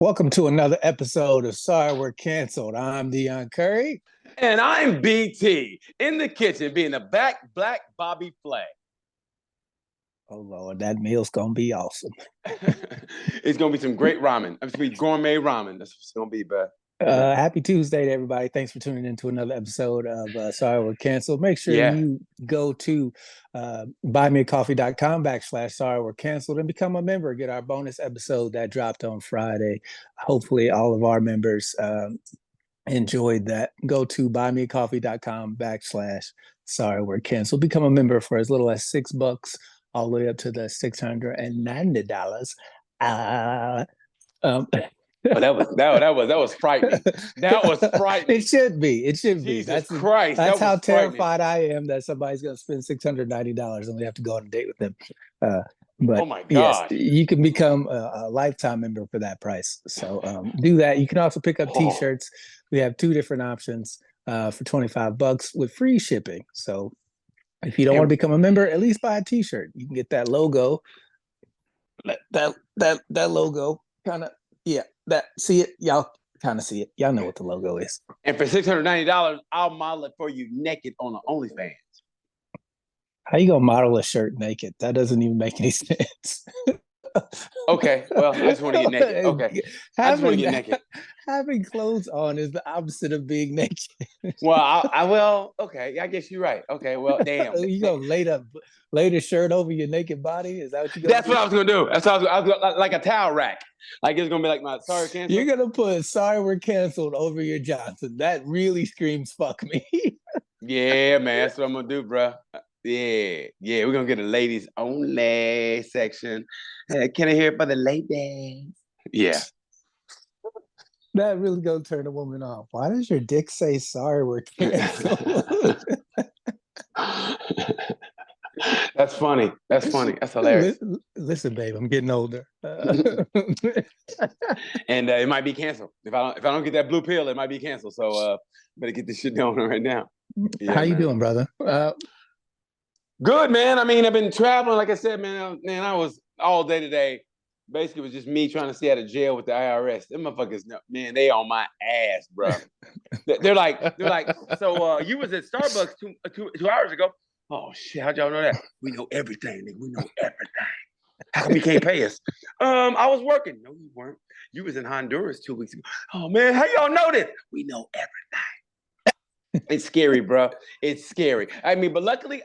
Welcome to another episode of Sorry We're Canceled. I'm Dion Curry. And I'm BT in the kitchen being the back black Bobby Flay. Oh Lord, that meal's gonna be awesome. It's gonna be some great ramen. It's gonna be gourmet ramen. That's what it's gonna be, bro. Happy Tuesday to everybody. Thanks for tuning in to another episode of Sorry We're Canceled. Make sure you go to buymeacoffee.com/Sorry We're Canceled and become a member. Get our bonus episode that dropped on Friday. Hopefully all of our members enjoyed that. Go to buymeacoffee.com/Sorry We're Canceled. Become a member for as little as $6 all the way up to the $690. That was frightening. That was frightening. It should be. Jesus Christ. That's how terrified I am that somebody's going to spend $690 and we have to go on a date with them. But oh my God. Yes, you can become a lifetime member for that price. So do that. You can also pick up T-shirts. We have two different options for $25 with free shipping. So if you don't want to become a member, at least buy a T-shirt. You can get that logo. That logo kind of, yeah. See it? Y'all kind of see it. Y'all know what the logo is. And for $690, I'll model it for you naked on the OnlyFans. How you gonna model a shirt naked? That doesn't even make any sense. Okay, well, I just want to get naked. Okay, I just want to get naked. Having clothes on is the opposite of being naked. Well, okay, I guess you're right. Okay, well, damn. You gonna lay the shirt over your naked body? Is that what you gonna That's do? What I was gonna do. That's what I was like a towel rack. Like it's gonna be like my sorry canceled. You're gonna put sorry we're canceled over your Johnson. That really screams fuck me. Yeah, man, that's what I'm gonna do, bro. Yeah, we're gonna get a ladies only section. Can I hear it for the ladies? Yeah. That really gonna turn a woman off. Why does your dick say sorry we're canceled? That's funny. That's hilarious. Listen, babe, I'm getting older. And it might be canceled. If I don't get that blue pill, it might be canceled. So better get this shit going right now. Yeah, how you doing, brother? Good, man. I mean, I've been traveling. Like I said, man, I was all day today. Basically, it was just me trying to stay out of jail with the IRS. Them motherfuckers, man, they on my ass, bro. They're like, so you was at Starbucks two hours ago. Oh shit, how'd y'all know that? We know everything, nigga. We know everything. How come you can't pay us? I was working. No, you weren't. You was in Honduras 2 weeks ago. Oh man, how y'all know this? We know everything. It's scary, bro. It's scary. I mean, but luckily,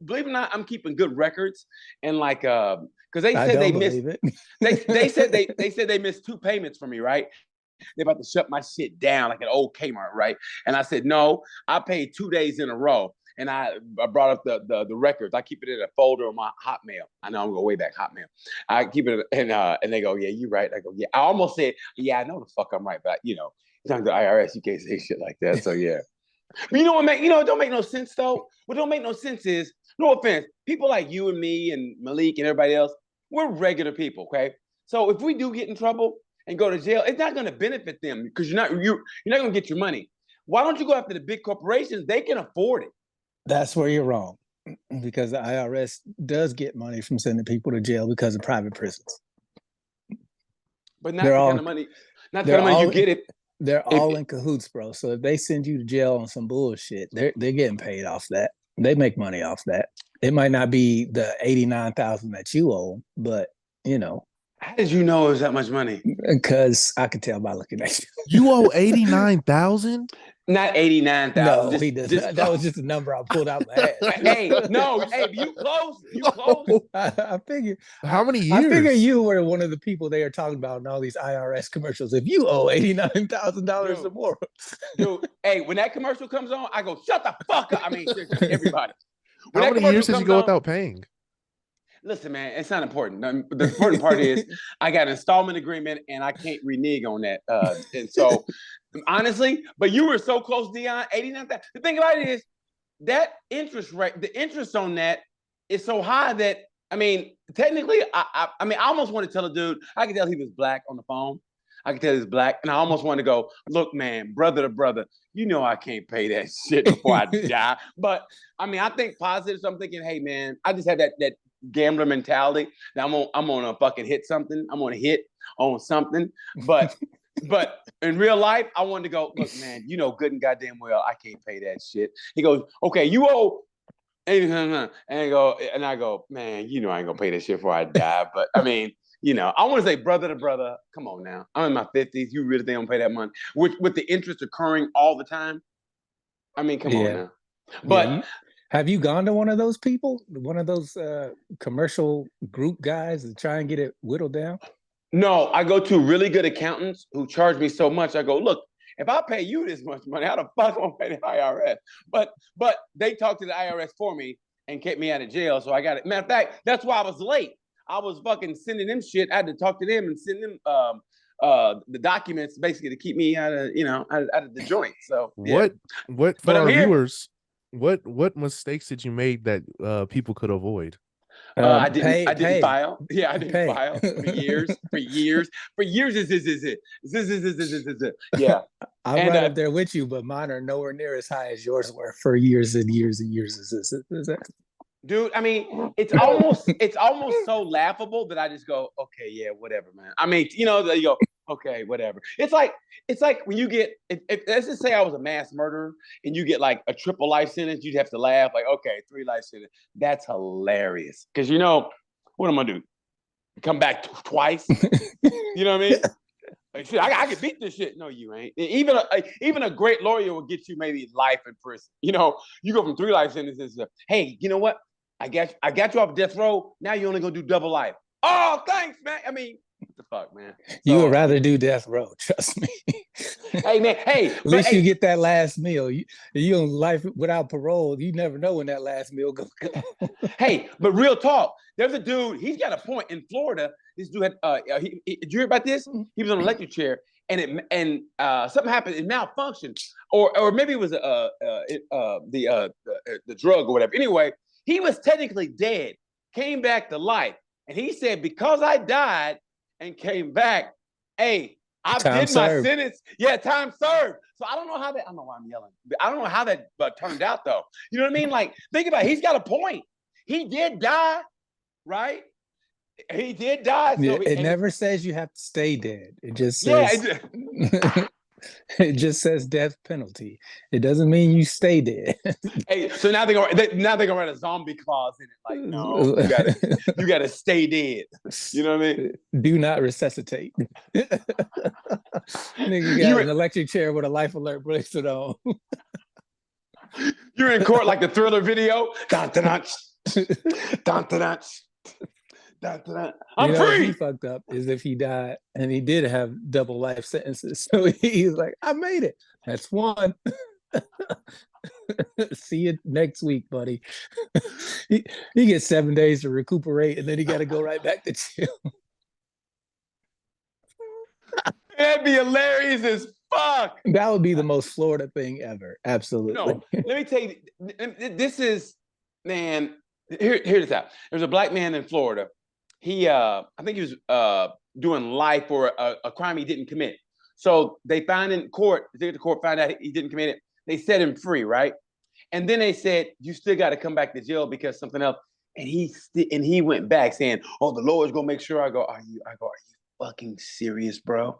believe it or not, I'm keeping good records. And like, because they said they missed. They said they missed 2 payments from me, right? They're about to shut my shit down like an old Kmart, right? And I said no. I paid 2 days in a row, and I brought up the records. I keep it in a folder on my Hotmail. I know I'm going way back Hotmail. I keep it, and they go, yeah, you're right. I go, yeah. I almost said, yeah, I know the fuck I'm right, but talking to the IRS, you can't say shit like that. So yeah. But you know what, man? It don't make no sense though. What don't make no sense is, no offense, people like you and me and Malik and everybody else, we're regular people, okay? So if we do get in trouble and go to jail, it's not going to benefit them because you're not going to get your money. Why don't you go after the big corporations? They can afford it. That's where you're wrong, because the IRS does get money from sending people to jail because of private prisons. But not the kind of money. Not the kind of money you get it. They're all in cahoots, bro. So if they send you to jail on some bullshit, they're getting paid off that. They make money off that. It might not be the $89,000 that you owe, but How did you know it was that much money? Because I could tell by looking at you. You owe $89,000? Not 89,000. No, he doesn't. That was just a number I pulled out my ass. Hey, you close. You close. I figure. How many years? I figure you were one of the people they are talking about in all these IRS commercials. If you owe $89,000 or more, dude. Hey, when that commercial comes on, I go, shut the fuck up. I mean, everybody. How many years did you go without paying? Listen, man, it's not important. The important part is I got an installment agreement and I can't renege on that. And so, honestly, but you were so close, Dion. 89,000. The thing about it is that interest rate, the interest on that is so high that technically, I almost want to tell a dude. I could tell he was black on the phone. I could tell he's black, and I almost want to go, look, man, brother to brother, I can't pay that shit before I die. But I think positive. So I'm thinking, hey, man, I just had that gambler mentality that I'm gonna fucking hit something. I'm gonna hit, on something. But in real life, I wanted to go, look, man, you know good and goddamn well I can't pay that shit. He goes, okay, you owe. And I go, man, you know I ain't gonna pay that shit before I die. But I mean, you know, I want to say brother to brother. Come on now, I'm in my 50s. You really think I'm gonna pay that money with the interest occurring all the time? I mean, come on now. But have you gone to one of those people, one of those commercial group guys to try and get it whittled down? No, I go to really good accountants who charge me so much. I go, look, if I pay you this much money, how the fuck am I pay the IRS? But they talked to the IRS for me and kept me out of jail. So I got it. Matter of fact, that's why I was late. I was fucking sending them shit. I had to talk to them and send them the documents basically to keep me out of, you know, out of the joint. So yeah. What for our viewers, what mistakes did you make that people could avoid? I didn't file. Yeah, I didn't file for years. Yeah. I'm right up there with you, but mine are nowhere near as high as yours were for years and years and years. Dude, I mean, it's almost so laughable that I just go, okay, yeah, whatever, man. I mean, you know, you go, okay, whatever. It's like when you get, if let's just say I was a mass murderer and you get like a triple life sentence, you'd have to laugh like, okay, 3 life sentence. That's hilarious. Because you know, what am I gonna do? Come back twice? You know what I mean? Like, shit, I can beat this shit. No, you ain't. Even a great lawyer will get you maybe life in prison. You know, you go from 3 life sentences to, hey, you know what? I got you off death row. Now you're only gonna do double life. Oh, thanks, man. I mean, what the fuck, man? You would rather do death row, trust me. Hey, man. Hey, at least you get that last meal. You on life without parole. You never know when that last meal gonna come. Hey, but real talk. There's a dude. He's got a point in Florida. This dude had. Did you hear about this? He was on an electric chair, and something happened. It malfunctioned, or maybe it was the drug or whatever. Anyway, he was technically dead, came back to life, and he said, because I died and came back, hey, I did my sentence. Yeah, time served. So I don't know how that. I don't know why I'm yelling. I don't know how that turned out though. You know what I mean? Like, think about it. He's got a point. He did die, right? He did die. So it never says you have to stay dead. It just says it just says death penalty. It doesn't mean you stay dead. Hey, so now they're gonna write a zombie clause in it. Like, no, you gotta stay dead. You know what I mean? Do not resuscitate. Nigga got an electric chair with a life alert bracelet on. You're in court like the Thriller video. Dun, dun, dun, dun, dun, dun. I'm free. He fucked up is if he died and he did have double life sentences. So he's like, I made it. That's one. See you next week, buddy. he gets 7 days to recuperate and then he got to go right back to jail. That'd be hilarious as fuck. That would be the most Florida thing ever. Absolutely. No, let me tell you, this is, man, hear this out. There's a black man in Florida. He, I think he was doing life for a crime he didn't commit. So they found in court, the court found out he didn't commit it. They set him free, right? And then they said, you still got to come back to jail because something else. And he went back saying, oh, the Lord's gonna make sure. I go, are you fucking serious, bro?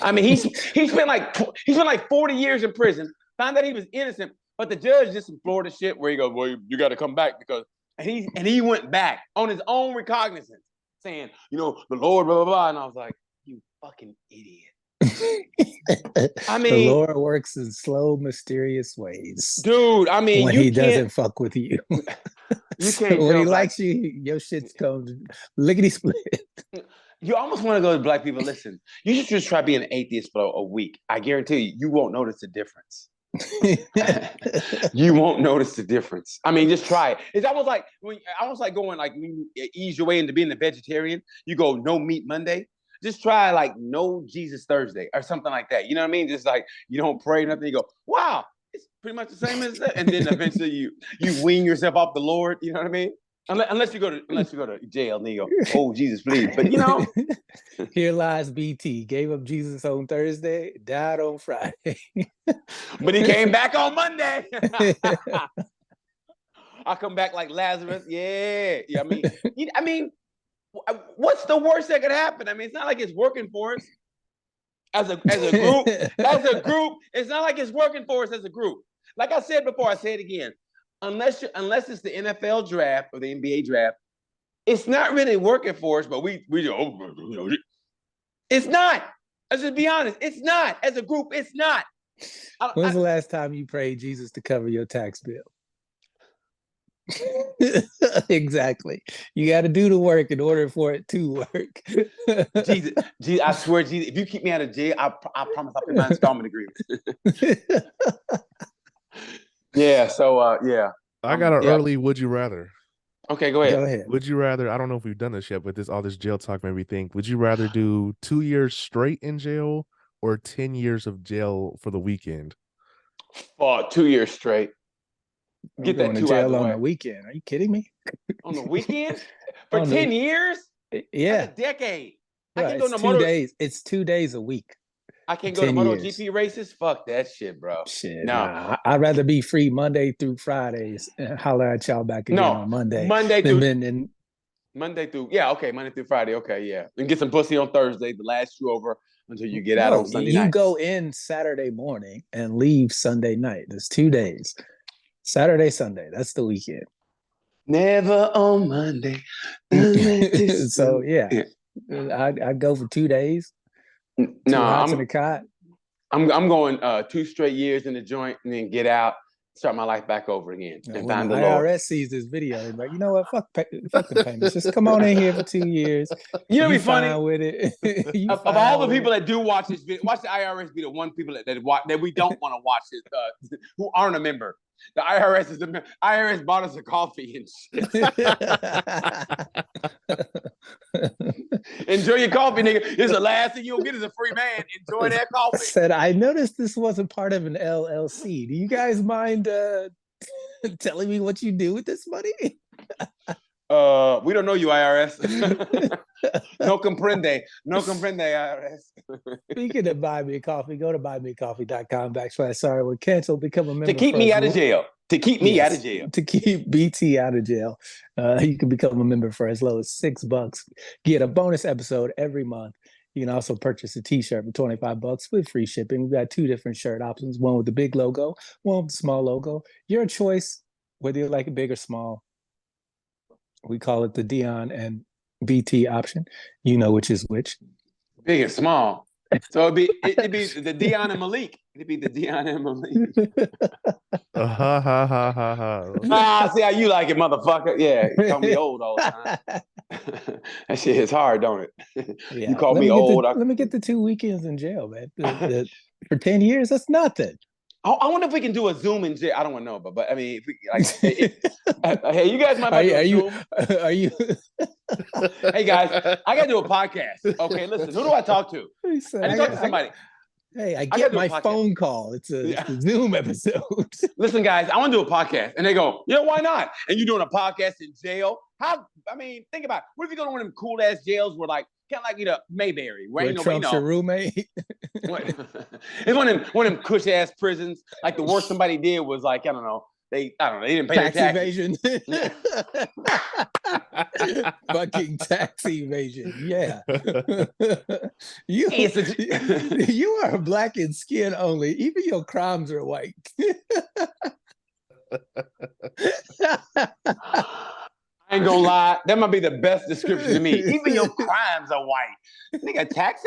I mean, he spent like 40 years in prison, found out he was innocent, but the judge did some Florida shit where he goes, well, you got to come back because, and he went back on his own recognizance, saying, you know, the Lord, blah, blah, blah. And I was like, you fucking idiot. I mean, the Lord works in slow, mysterious ways. Dude, I mean, when he doesn't fuck with you. You can't. When he likes you, your shit's comes lickety split. You almost want to go to black people. Listen, you should just try being an atheist for a week. I guarantee you won't notice the difference. You won't notice the difference. I mean, just try it. It's almost like going like when you ease your way into being a vegetarian. You go no meat Monday. Just try like no Jesus Thursday or something like that. You know what I mean? Just like you don't pray nothing. You go, wow, it's pretty much the same as that. And then eventually you wean yourself off the Lord. You know what I mean? Unless you go to jail and you go, oh Jesus, please. But you know, here lies BT. Gave up Jesus on Thursday, died on Friday. But he came back on Monday. I come back like Lazarus. Yeah. I mean, What's the worst that could happen? I mean, it's not like it's working for us as a group. As a group, it's not like it's working for us as a group. Like I said before, I say it again. Unless it's the NFL draft or the NBA draft, it's not really working for us. But it's not. Let's just be honest. It's not. As a group, it's not. When's the last time you prayed Jesus to cover your tax bill? Exactly. You got to do the work in order for it to work. Jesus, I swear, Jesus, if you keep me out of jail, I promise I'll pay my installment agreement. Yeah. So, yeah. I got an early would you rather. Okay, go ahead. Go ahead. Would you rather? I don't know if we've done this yet, but all this jail talk made me think. Would you rather do 2 years straight in jail or 10 years of jail for the weekend? 2 years straight. Get that to jail on the weekend. Are you kidding me? On the weekend? For 10 years? Yeah. That's a decade. Right, I can't go to 2 days. It's 2 days a week. I can't go to MotoGP races? Fuck that shit, bro. Shit. No. Nah. I'd rather be free Monday through Fridays and holler at y'all back again on Monday. Monday through Friday. Okay, yeah. And get some pussy on Thursday to last you over until you get out on Sunday night. You go in Saturday morning and leave Sunday night. There's 2 days. Saturday, Sunday. That's the weekend. Never on Monday. So yeah. I'd go for 2 days. No, I'm in the cot. I'm going 2 straight years in the joint and then get out, start my life back over again. And when the IRS sees this video, they're like, you know what? Fuck the payments. Just come on in here for 2 years. You know, be funny with it. of all the people that do watch this video, watch the IRS be the one people that we don't want to watch it, who aren't a member. The IRS is the IRS bought us a coffee and shit. Enjoy your coffee, nigga. This is the last thing you'll get is a free man. Enjoy that coffee. I noticed this wasn't part of an LLC. Do you guys mind telling me what you do with this money? We don't know you, IRS. No comprende, IRS. Speaking of buy me a coffee, go to buymeacoffee.com/sorry we're canceled. Become a member to keep me out of jail. To keep me out of jail. To keep BT out of jail. You can become a member for as low as $6. Get a bonus episode every month. You can also purchase a t-shirt for $25 with free shipping. We've got 2 different shirt options, one with the big logo, one with the small logo. Your choice, whether you like it big or small. We call it the Dion and BT option. You know which is which. Big and small. So it'd be the Dion and Malik. It'd be the Dion and Malik. See how you like it, motherfucker. Yeah, you call me old all the time. That shit is hard, don't it? Yeah. You call me old. Let me get the 2 weekends in jail, man. For 10 years, that's nothing. I wonder if we can do a Zoom in jail. I don't want to know, but I mean, if we hey, you guys might. Are you? Hey guys, I gotta do a podcast. Okay, listen, who do I talk to? I talk to somebody. I get my phone call. It's a Zoom episode. Listen, guys, I want to do a podcast, and they go, "Yeah, why not?" And you're doing a podcast in jail? How? I mean, think about it. What if you go to one of them cool ass jails where kind of like Mayberry, where ain't nobody Trump's your roommate? It's one of them cush ass prisons. Like the worst somebody did was like, I don't know, they didn't pay tax their evasion. Fucking tax evasion. Yeah. You are black in skin only. Even your crimes are white. I ain't gonna lie, that might be the best description to me. Even your crimes are white. Nigga, tax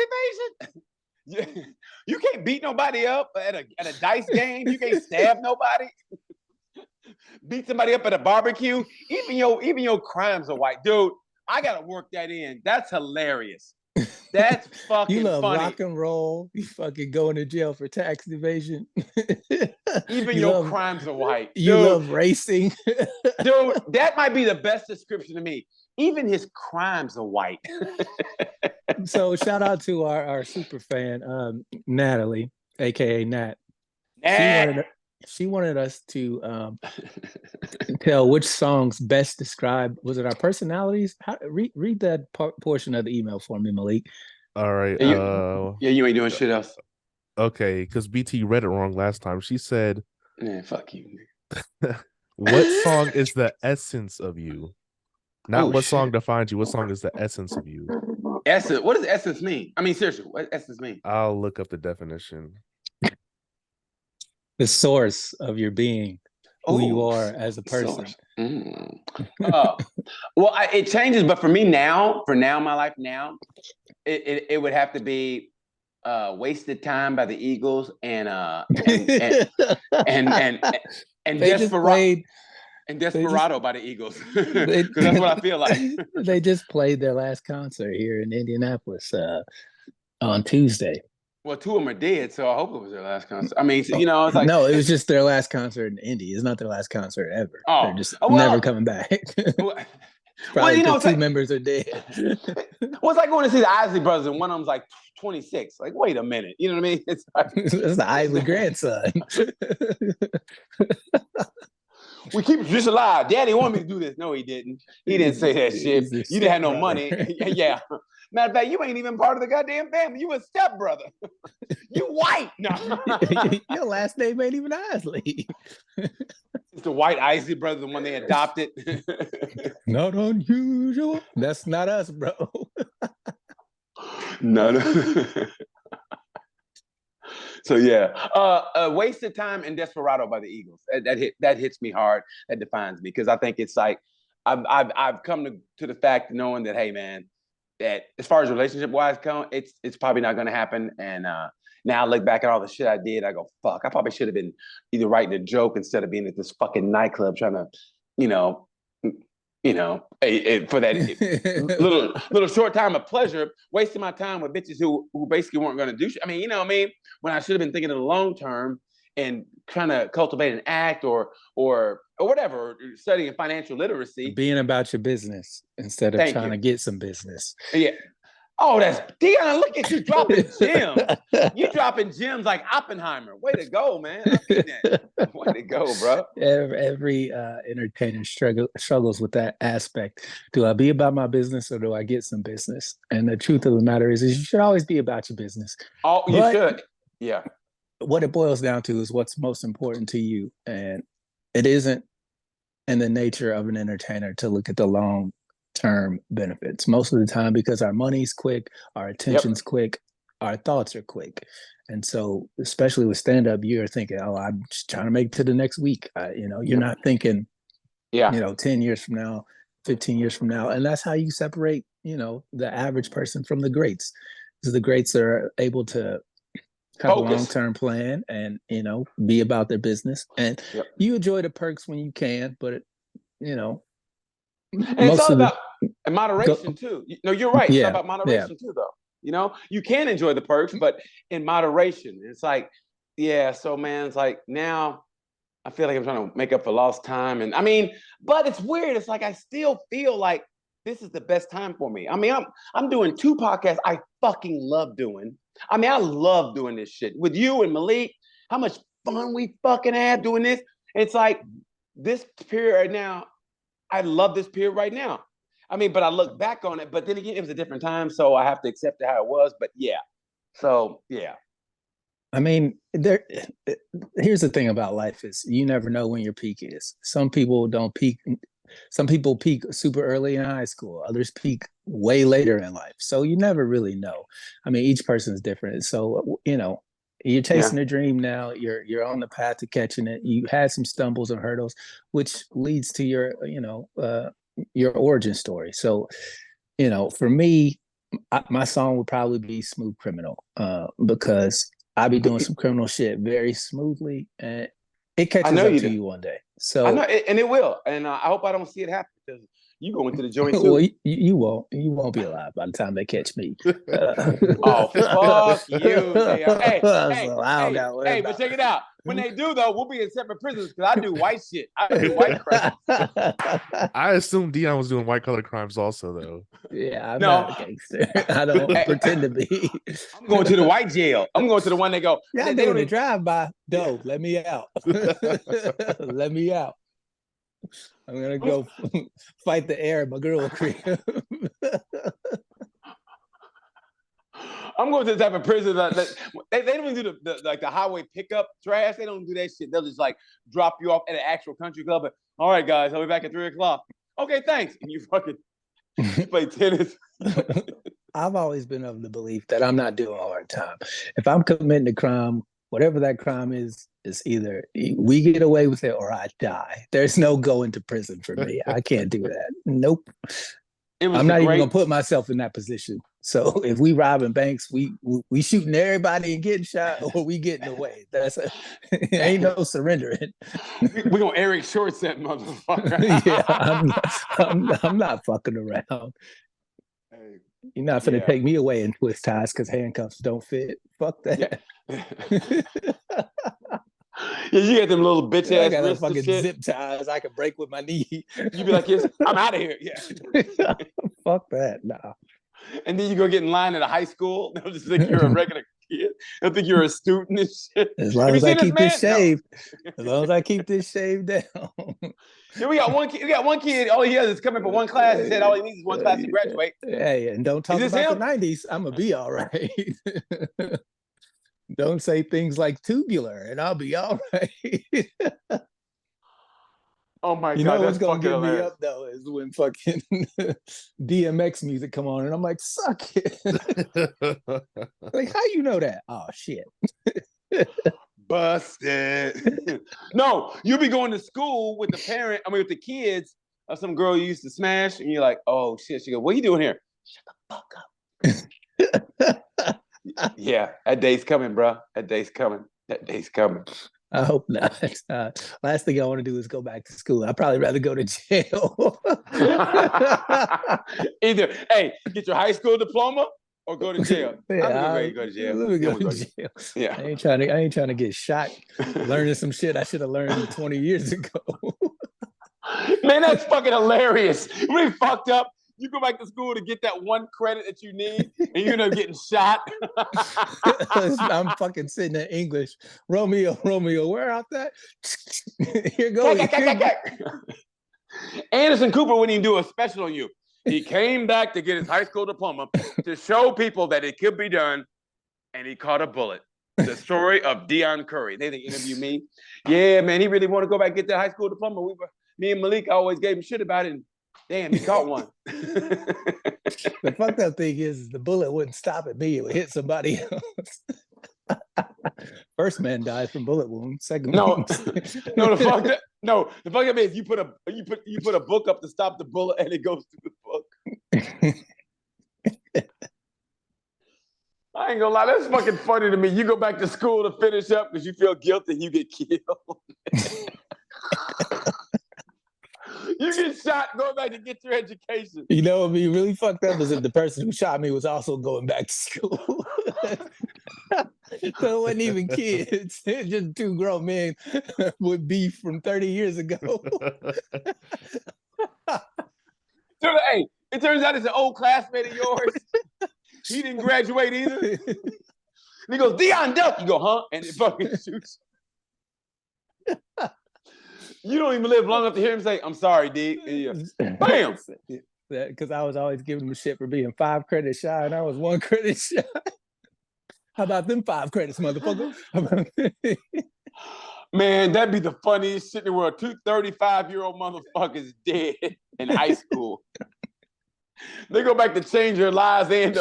evasion? You can't beat nobody up at a dice game. You can't stab nobody. Beat somebody up at a barbecue. Even your crimes are white. Dude, I gotta work that in. That's hilarious. That's fucking You love funny. rock and roll. You fucking going to jail for tax evasion. Even your crimes are white. You love racing. Dude, that might be the best description to me. Even his crimes are white. So shout out to our super fan, Natalie, aka Nat. She wanted us to tell which songs best describe, was it our personalities? Read that portion of the email for me, Malik. All right. You ain't doing shit else. Okay, because BT read it wrong last time. She said, "Man, fuck you." What song is the essence of you? Not Oh what song shit. defines you. What song is the essence of you? Essence. What does essence mean? I mean, seriously, what does essence mean? I'll look up the definition. The source of your being, who you Oh, are as a person. source. Uh, well, it changes, but for me now, my life now, it would have to be "Wasted Time" by the Eagles and They just Desperado played. and They just Desperado by the Eagles they, because that's what I feel like. they just played their last concert here in Indianapolis on Tuesday. Well, two of them are dead, so I hope it was their last concert. I mean, you know, it's like No, it was just their last concert in Indy. It's not their last concert ever. They're just well, never coming back. well, Probably you know, because it's two like, members are dead. well, it's like going to see the Isley Brothers, and one of them's like 26. Like, wait a minute, you know what I mean? It's like That's the Isley grandson. we keep it just alive. Daddy wanted me to do this. No, he didn't. He didn't say that shit. He's a You didn't have no stepbrother. money. Yeah. Matter of fact, you ain't even part of the goddamn family. You a stepbrother. You white. No. Your last name ain't even Isley. It's the white Isley brother, the one they adopted. Not unusual. That's not us, bro. No. So yeah, "Wasted Time" and "Desperado" by the Eagles. That hits me hard. That defines me because I think it's like I've come to the fact knowing that, hey man, that as far as relationship wise go, it's probably not going to happen. And now I look back at all the shit I did, I go, fuck, I probably should have been either writing a joke instead of being at this fucking nightclub trying to, you know, for that little short time of pleasure, wasting my time with bitches who basically weren't going to do shit. I mean, you know what I mean? When I should have been thinking of the long term and trying to cultivate an act or whatever, studying financial literacy. Being about your business instead of trying to get some business. Yeah. Oh, that's Deon. Look at you dropping gems. You dropping gems like Oppenheimer. Way to go, man. Way to go, bro. Every entertainer struggles with that aspect. Do I be about my business or do I get some business? And the truth of the matter is you should always be about your business. Oh, you should. Yeah. What it boils down to is what's most important to you. And it isn't in the nature of an entertainer to look at the long-term benefits. Most of the time, because our money's quick, our attention's quick, our thoughts are quick. And so, especially with stand-up, you're thinking, oh, I'm just trying to make it to the next week. You're not thinking, 10 years from now, 15 years from now. And that's how you separate, the average person from the greats. Because the greats are able to have a long-term plan and, be about their business. And you enjoy the perks when you can, but, and it's all about moderation too. No, you're right. It's all about moderation too, though. You can enjoy the perks, but in moderation. It's like, so man, it's like now I feel like I'm trying to make up for lost time. And I mean, but it's weird. It's like I still feel like this is the best time for me. I mean, I'm doing 2 podcasts I fucking love doing. I mean, I love doing this shit with you and Malik. How much fun we fucking have doing this. It's like this period right now. I love this period right now. I mean, but I look back on it, but then again, it was a different time, so I have to accept it how it was. But I mean, here's the thing about life is you never know when your peak is. Some people don't peak. Some people peak super early in high school. Others peak way later in life. So you never really know. I mean, each person is different. So, you're chasing a dream now. You're on the path to catching it. You had some stumbles and hurdles, which leads to your origin story. So, for me, my song would probably be "Smooth Criminal" because I be doing some criminal shit very smoothly, and it catches up to you one day. So I know, and it will. And I hope I don't see it happen because you go into the joint too. Well, you won't. You won't be alive by the time they catch me. Oh, fuck you! Hey, but check it out. When they do, though, we'll be in separate prisons because I do white shit. I do white crimes. I assume Deon was doing white collar crimes also, though. Yeah, I'm not a gangster. I don't pretend to be. I'm going to the white jail. I'm going to the one they go. Yeah, they doing a drive-by. No, let me out. Let me out. I'm gonna go fight the air in my girl crib. I'm going to the type of prison that they don't even do the highway pickup trash. They don't do that shit. They'll just like drop you off at an actual country club. All right, guys, I'll be back at 3:00. Okay, thanks. And you play tennis. I've always been of the belief that I'm not doing hard time. If I'm committing a crime, whatever that crime is either we get away with it or I die. There's no going to prison for me. I can't do that. Nope. I'm not even gonna put myself in that position. So if we robbing banks, we shooting everybody and getting shot, or we getting away. Ain't no surrendering. We gonna Eric Shorts that motherfucker. Yeah, I'm not fucking around. Hey, You're not gonna take me away in twist ties because handcuffs don't fit. Fuck that. Yeah, you got them little bitch ass I got wrists fucking and shit. zip ties I can break with my knee. You be like, yes, I'm out of here. Yeah. Fuck that. Nah. And then you go get in line at a high school. They'll just think you're a regular kid. They'll think you're a student and shit. As long as I keep this shaved. As long as I keep this shaved down. Yeah, we got one kid. We got one kid. All he has is coming for one class. He said all he needs is one class to graduate. Hey, and don't talk about him? the 90s. I'm gonna be all right. Don't say things like tubular, and I'll be all right. Oh my God! You know what's gonna get hilarious. me up though is when fucking DMX music come on, and I'm like, suck it. Like, how you know that? Oh shit. Busted. No, you'll be going to school with the parent. I mean, with the kids of some girl you used to smash, and you're like, oh shit. She goes, what are you doing here? Shut the fuck up. Yeah, that day's coming, bro. That day's coming. That day's coming. I hope not. Last thing I want to do is go back to school. I'd probably rather go to jail. Either, hey, get your high school diploma or go to jail. Yeah, I'm ready to go to jail. Let me go to jail. Yeah. I ain't trying to get shot learning some shit I should have learned 20 years ago. Man, that's fucking hilarious. Really fucked up. You go back to school to get that one credit that you need, and you end up getting shot. I'm fucking sitting in English. Romeo, where out that? Here goes. Anderson Cooper wouldn't even do a special on you. He came back to get his high school diploma to show people that it could be done, and he caught a bullet. The story of Deion Curry. They interview me. Yeah, man, he really wanted to go back and get that high school diploma. Me and Malik always gave him shit about it. And damn, he caught one. The fucked up thing is the bullet wouldn't stop at me. It would hit somebody else. First man died from bullet wound. Second one. The fuck up is you put a book up to stop the bullet and it goes through the book. I ain't gonna lie, that's fucking funny to me. You go back to school to finish up because you feel guilty and you get killed. You get shot going back to get your education. You know what would be really fucked up is if the person who shot me was also going back to school. So it wasn't even kids. It was just two grown men with beef from 30 years ago. So, hey, it turns out it's an old classmate of yours. He didn't graduate either. And he goes, Deion Duck. You go, huh? And it fucking shoots. You don't even live long enough to hear him say, I'm sorry, D. Yeah. Bam! Because I was always giving him shit for being 5 credits shy, and I was 1 credit shy. How about them 5 credits, motherfucker? Man, that'd be the funniest shit in the world. 2 35-year-old motherfuckers dead in high school. They go back to change their lives and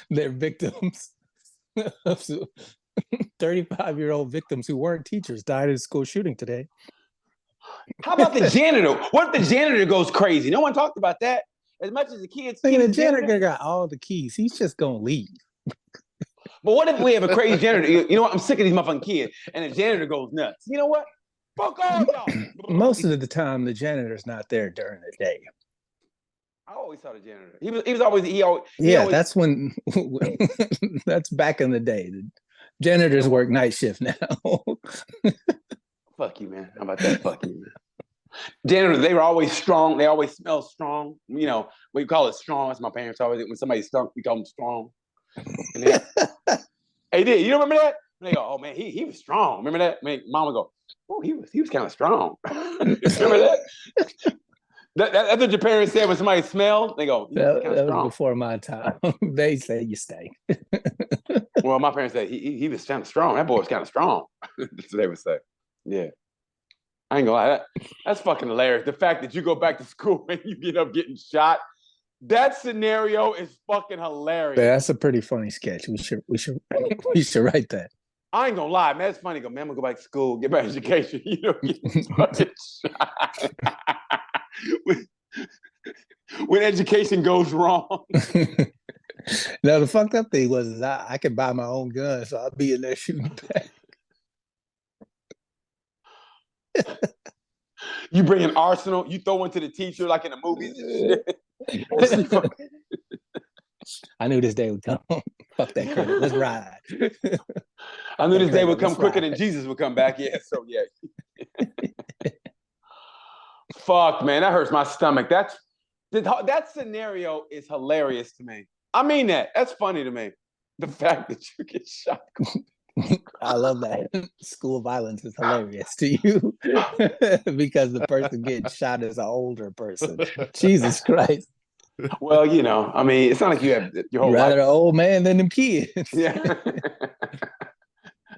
they're victims. 35-year-old victims who weren't teachers died in a school shooting today. How about the janitor? What if the janitor goes crazy? No one talked about that. As much as the kids. The janitor got all the keys. He's just gonna leave. But what if we have a crazy janitor? You know what? I'm sick of these motherfucking kids, and the janitor goes nuts. You know what? Fuck all y'all. Most of the time, the janitor's not there during the day. I always saw the janitor. He was always. That's when. That's back in the day. The janitors work night shift now. Fuck you, man. How about that? Fuck you, man. Janitors, they were always strong. They always smell strong. You know, we call it strong. That's my parents always. When somebody stunk, we call them strong. And they, hey, did you remember that? And they go, oh man, he was strong. Remember that? Man, Mama go, oh, he was kind of strong. Remember that? That's what your parents said when somebody smelled. They go, that was before my time. They say you stay. Well, my parents said he was kind of strong. That boy was kind of strong. That's what they would say. Yeah. I ain't gonna lie. That's fucking hilarious. The fact that you go back to school and you end up getting shot. That scenario is fucking hilarious. Yeah, that's a pretty funny sketch. We should we should write that. I ain't gonna lie, man. It's funny. Man, I'm gonna go back to school, get my education. You know, get fucking shot. when education goes wrong. Now the fucked up thing was I could buy my own gun, so I'll be in there shooting back. You bring an arsenal, you throw one to the teacher like in the movies and shit. I knew this day would come. Fuck that credit. Let's ride. I knew this day would come quicker than Jesus would come back. Yeah, so yeah. Fuck, man, that hurts my stomach. That scenario is hilarious to me. I mean that. That's funny to me. The fact that you get shot. I love that. School violence is hilarious to you because the person getting shot is an older person. Jesus Christ. Well, you know, I mean, it's not like you have your whole rather life. an old man than them kids. Yeah.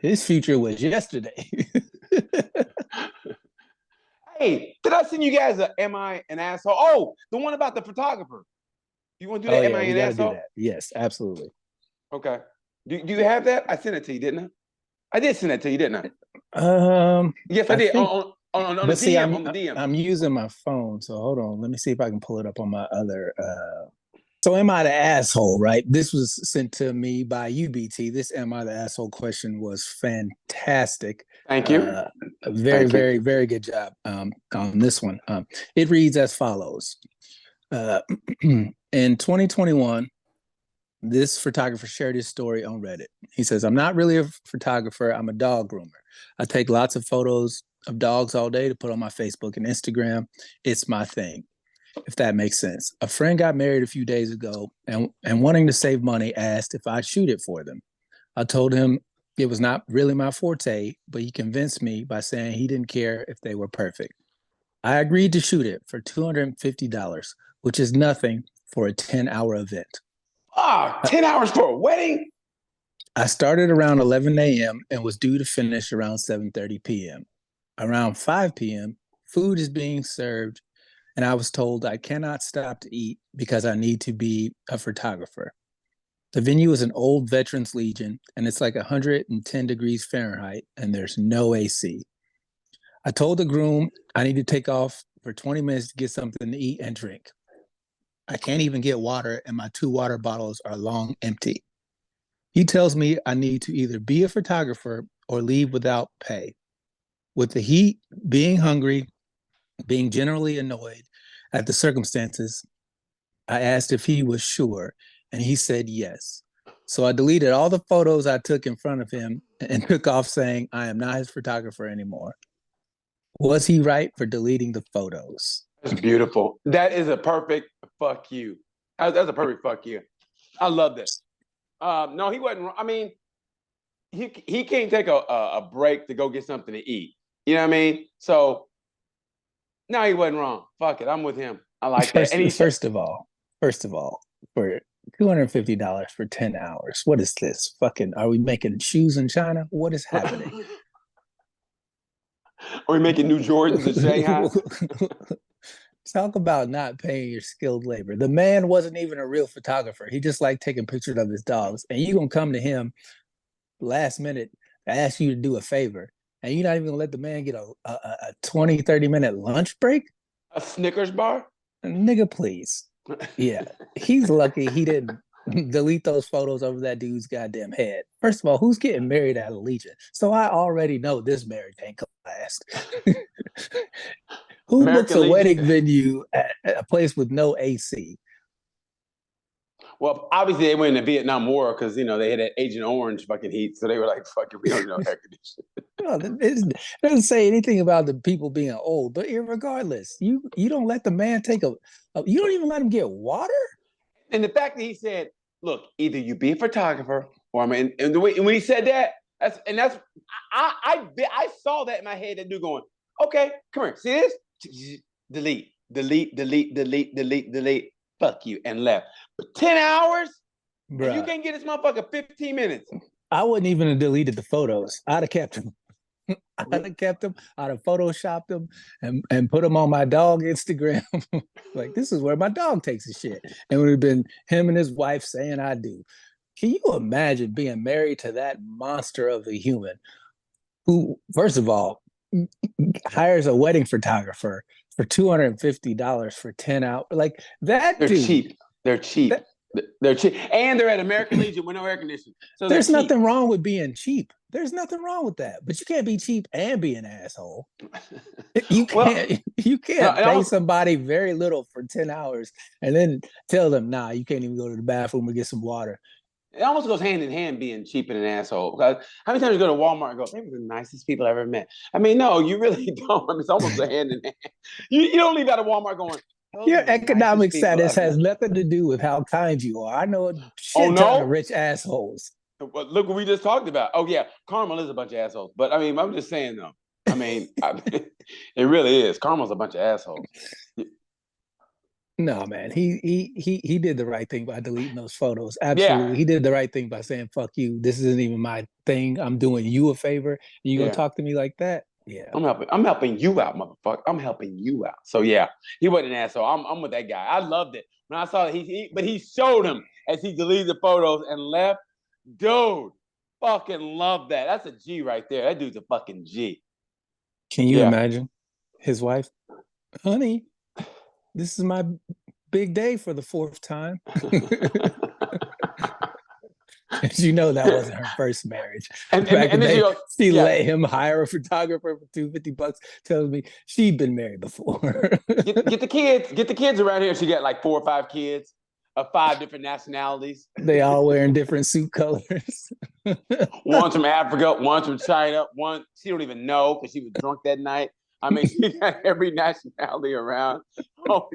His future was yesterday. Hey, did I send you guys a Am I an Asshole? Oh, the one about the photographer. You want to do that? Am I an Asshole? Yes, absolutely. Okay. Do you have that? I sent it to you, didn't I? I did send it to you, didn't I? Yes, I did. On the DM. On the DM. I'm using my phone, so hold on. Let me see if I can pull it up on my other. So, am I the asshole? Right. This was sent to me by UBT. This "Am I the asshole?" question was fantastic. Thank you. Very, very good job on this one. It reads as follows: in 2021. This photographer shared his story on Reddit. He says, I'm not really a photographer. I'm a dog groomer. I take lots of photos of dogs all day to put on my Facebook and Instagram. It's my thing, if that makes sense. A friend got married a few days ago and wanting to save money asked if I'd shoot it for them. I told him it was not really my forte, but he convinced me by saying he didn't care if they were perfect. I agreed to shoot it for $250, which is nothing for a 10-hour event. 10 hours for a wedding? I started around 11 a.m. and was due to finish around 7:30 p.m. Around 5 p.m., food is being served, and I was told I cannot stop to eat because I need to be a photographer. The venue is an old Veterans Legion, and it's like 110 degrees Fahrenheit, and there's no AC. I told the groom I need to take off for 20 minutes to get something to eat and drink. I can't even get water, and my 2 water bottles are long empty. He tells me I need to either be a photographer or leave without pay. With the heat, being hungry, being generally annoyed at the circumstances, I asked if he was sure, and he said yes. So I deleted all the photos I took in front of him and took off saying I am not his photographer anymore. Was he right for deleting the photos? That's beautiful. That is a perfect fuck you. That's a perfect fuck you. I love this. No, he wasn't wrong. I mean, he can't take a break to go get something to eat. You know what I mean? So, no, he wasn't wrong. Fuck it. I'm with him. I like that. And First of all, for $250 for 10 hours, what is this? Fucking, are we making shoes in China? What is happening? Are we making new Jordans in Shanghai? Talk about not paying your skilled labor. The man wasn't even a real photographer. He just liked taking pictures of his dogs. And you're going to come to him last minute to ask you to do a favor. And you're not even going to let the man get a 20, 30-minute lunch break? A Snickers bar? Nigga, please. Yeah. He's lucky he didn't delete those photos over that dude's goddamn head. First of all, who's getting married at a Legion? So I already know this marriage ain't gonna last. Who American books a Legion. wedding venue at a place with no AC? Well, obviously they went in the Vietnam War because they had that Agent Orange fucking heat, so they were like, "Fuck it, we don't know air conditioning." Well, it doesn't say anything about the people being old, but regardless, you don't let the man take you don't even let him get water. And the fact that he said, "Look, either you be a photographer or I'm," and the way when he said that, I saw that in my head. That dude going, "Okay, come here, see this? Delete. Fuck you," and left. But 10 hours, and you can't get this motherfucker 15 minutes. I wouldn't even have deleted the photos. I'd have kept them. I'd have kept them. I'd have photoshopped them and put them on my dog Instagram. Like, this is where my dog takes a shit. And it would have been him and his wife saying I do. Can you imagine being married to that monster of a human who, first of all, hires a wedding photographer for $250 for 10 hours? Like that They're dude. cheap. They're cheap. They're cheap. And they're at American Legion with no air conditioning. So there's nothing wrong with being cheap. There's nothing wrong with that. But you can't be cheap and be an asshole. You can't pay somebody very little for 10 hours and then tell them, nah, you can't even go to the bathroom or get some water. It almost goes hand in hand being cheap and an asshole. Because how many times you go to Walmart and go, they were the nicest people I ever met? I mean, no, you really don't. I mean, it's almost a hand in hand. You don't leave out of Walmart going, your economic status has nothing to do with how kind you are. I know a shit ton of rich assholes. But look what we just talked about. Oh, yeah, Carmel is a bunch of assholes. But I mean, I'm just saying, though. I mean, it really is. Carmel's a bunch of assholes. No, man, he did the right thing by deleting those photos. Absolutely. Yeah. He did the right thing by saying, fuck you. This isn't even my thing. I'm doing you a favor. You gonna talk to me like that? Yeah. I'm helping you out, motherfucker. I'm helping you out. So yeah, he wasn't an asshole. I'm with that guy. I loved it. When I saw it, but he showed him as he deleted the photos and left. Dude, fucking love that. That's a G right there. That dude's a fucking G. Can you imagine his wife? Honey, this is my big day for the 4th time. You know that wasn't her first marriage. And then she let him hire a photographer for $250. Tells me she'd been married before. get the kids around here. She got like 4 or 5 kids of 5 different nationalities. They all wearing different suit colors. One's from Africa, one's from China. One she don't even know because she was drunk that night. I mean, she got every nationality around. Oh,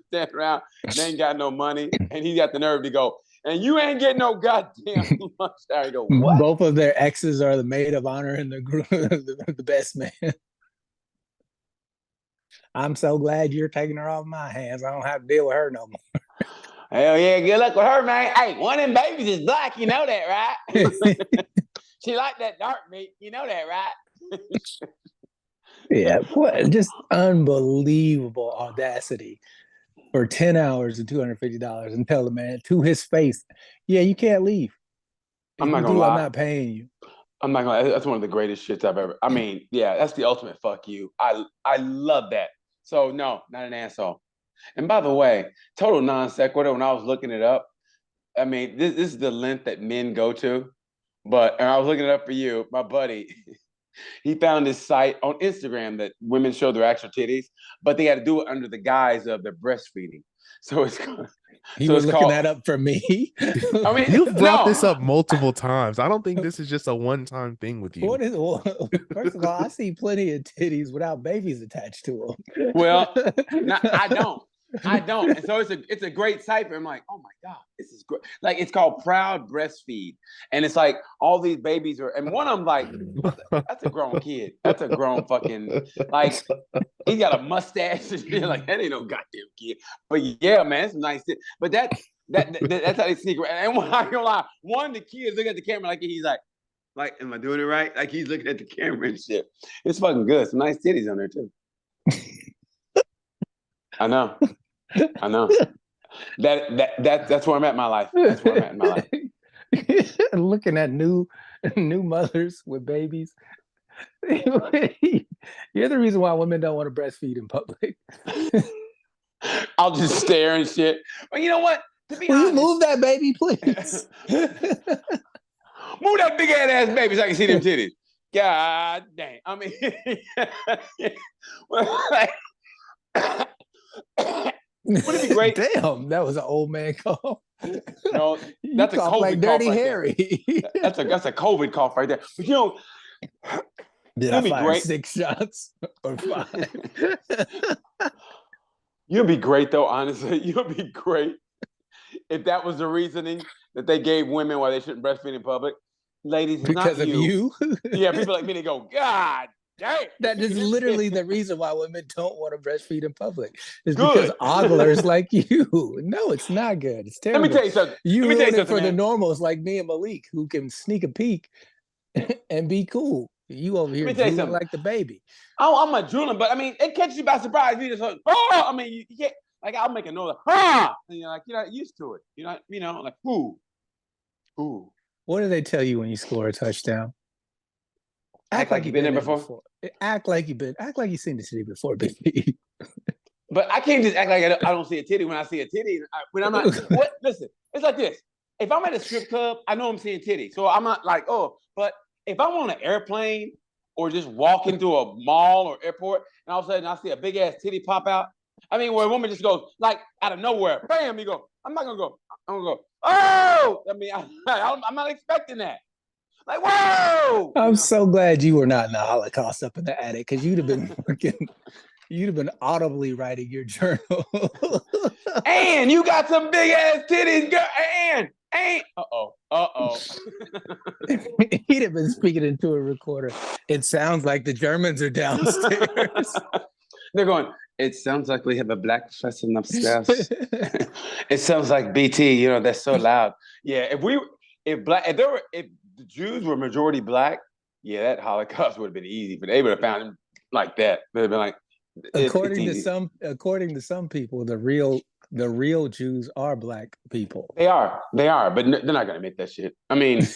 stand around. They ain't got no money, and he got the nerve to go. And you ain't getting no goddamn lunch. I go, what? Both of their exes are the maid of honor in the group, the best man. I'm so glad you're taking her off my hands. I don't have to deal with her no more. Hell yeah, good luck with her, man. Hey, one of them babies is black, you know that, right? She like that dark meat, you know that, right? Yeah, just unbelievable audacity for 10 hours and $250 and tell the man to his face, yeah, you can't leave. I'm not gonna lie. I'm not paying you. I'm not gonna. That's one of the greatest shits I've ever. I mean, yeah, that's the ultimate fuck you. I love that. So no, not an asshole. And by the way, total non sequitur. When I was looking it up, I mean, this is the length that men go to. But and I was looking it up for you, my buddy. He found this site on Instagram that women show their actual titties, but they had to do it under the guise of their breastfeeding. So it's he was looking that up for me. I mean, you've brought this up multiple times. I don't think this is just a one-time thing with you. First of all, I see plenty of titties without babies attached to them. Well, I don't. And so it's a great site for. I'm like, oh my God, this is great. Like it's called Proud Breastfeed, and it's like all these babies are, and one of them like, that's a grown kid. That's a grown fucking like. He's got a mustache and shit. Like that ain't no goddamn kid. But yeah, man, it's nice. But that's how they sneak around. And when I gonna lie, one of the kids look at the camera like he's like, am I doing it right? Like he's looking at the camera and shit. It's fucking good. Some nice titties on there too. I know. That's where I'm at in my life. That's where I'm at in my life. Looking at new mothers with babies. You're the reason why women don't want to breastfeed in public. I'll just stare and shit. But you know what? To be honest, you move that baby, please? Move that big ass baby so I can see them titties. God dang. I mean, would it be great? Damn, that was an old man call. No, that's a COVID like Dirty cough Harry. Right that's a COVID cough right there. But you know, did I fire great. 6 shots or 5? You'd be great though, honestly. You'd be great if that was the reasoning that they gave women why they shouldn't breastfeed in public. Ladies, it's because not of you. Yeah, people like me, they go, God. Damn. That is literally the reason why women don't want to breastfeed in public. Is because oglers like you. No, it's not good. It's terrible. Let me tell you something. You ruin it for the normals like me and Malik, who can sneak a peek and be cool. You over here me tell you drooling something. like the baby. I'm a drooling, but I mean, it catches you by surprise. You just like, oh, I mean, you can't, like, I'll make a noise, like, and you're like, you're not used to it. Like, ooh. What do they tell you when you score a touchdown? Act like you've been there before. Act like you've seen the city before, baby. But I can't just act like I don't see a titty when I see a titty. When I'm not, what? Listen, it's like this. If I'm at a strip club, I know I'm seeing titty. So I'm not like, oh, but if I'm on an airplane or just walk into a mall or airport and all of a sudden I see a big ass titty pop out, I mean, where a woman just goes like out of nowhere, bam, you go, I'm not gonna go, I'm gonna go, oh, I mean, I'm not expecting that. Like, whoa! I'm so glad you were not in the Holocaust up in the attic, because you'd have been you'd have been audibly writing your journal. And you got some big ass titties, girl. And He'd have been speaking into a recorder. It sounds like the Germans are downstairs. They're going, it sounds like we have a black person upstairs. It sounds like BT, that's so loud. Yeah, if the Jews were majority black, yeah, that Holocaust would have been easy, but they would have found him like that. They'd have been like, according to some people, the real Jews are black people. They are, but they're not gonna admit that shit. I mean, hey,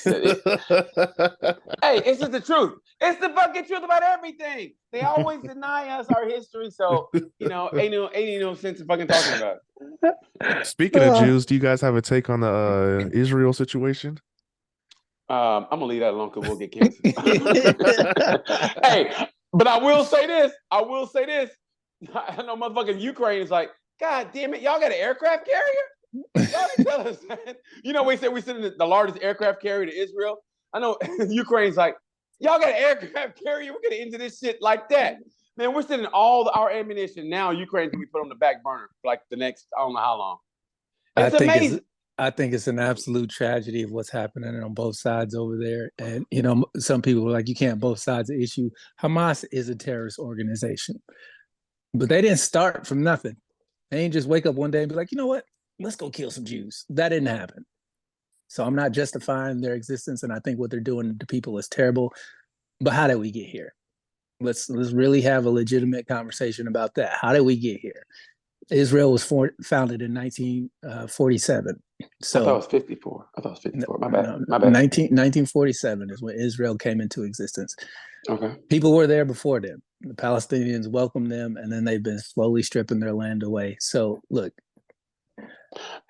it's just the truth. It's the fucking truth about everything. They always deny us our history, so ain't no sense in fucking talking about it. Speaking of Jews, do you guys have a take on the Israel situation? I'm gonna leave that alone because we'll get canceled. Hey, but I will say this. I know motherfucking Ukraine is like, God damn it, y'all got an aircraft carrier? Y'all didn't tell us that. We said we sent the largest aircraft carrier to Israel. I know Ukraine's like, y'all got an aircraft carrier? We're gonna end this shit like that. Man, we're sending all our ammunition now. Ukraine's gonna be put on the back burner for like the next, I don't know how long. It's amazing. I think it's an absolute tragedy of what's happening on both sides over there. And, some people are like, you can't both sides of the issue. Hamas is a terrorist organization, but they didn't start from nothing. They didn't just wake up one day and be like, you know what? Let's go kill some Jews. That didn't happen. So I'm not justifying their existence. And I think what they're doing to people is terrible. But how did we get here? Let's really have a legitimate conversation about that. How did we get here? Israel was founded in 1947. So I thought it was 54. My bad. 1947 is when Israel came into existence. Okay. People were there before them. The Palestinians welcomed them, and then they've been slowly stripping their land away. So look,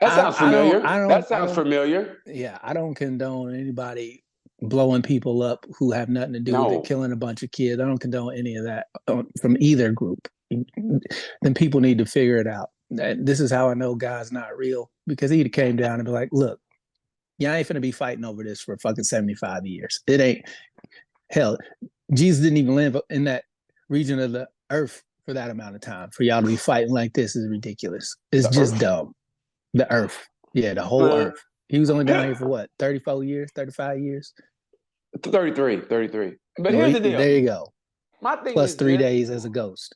that sounds familiar. That sounds familiar. Yeah, I don't condone anybody blowing people up who have nothing to do with it, killing a bunch of kids. I don't condone any of that from either group. Then people need to figure it out. This is how I know God's not real, because he'd came down and be like, look, y'all ain't finna be fighting over this for fucking 75 years. It ain't. Hell, Jesus didn't even live in that region of the earth for that amount of time. For y'all to be fighting like this is ridiculous. It's just dumb. The earth. Yeah, the whole earth. He was only down here for what, 34 years, 35 years? 33. But here's the deal. There you go. My thing plus is 3 days as a ghost.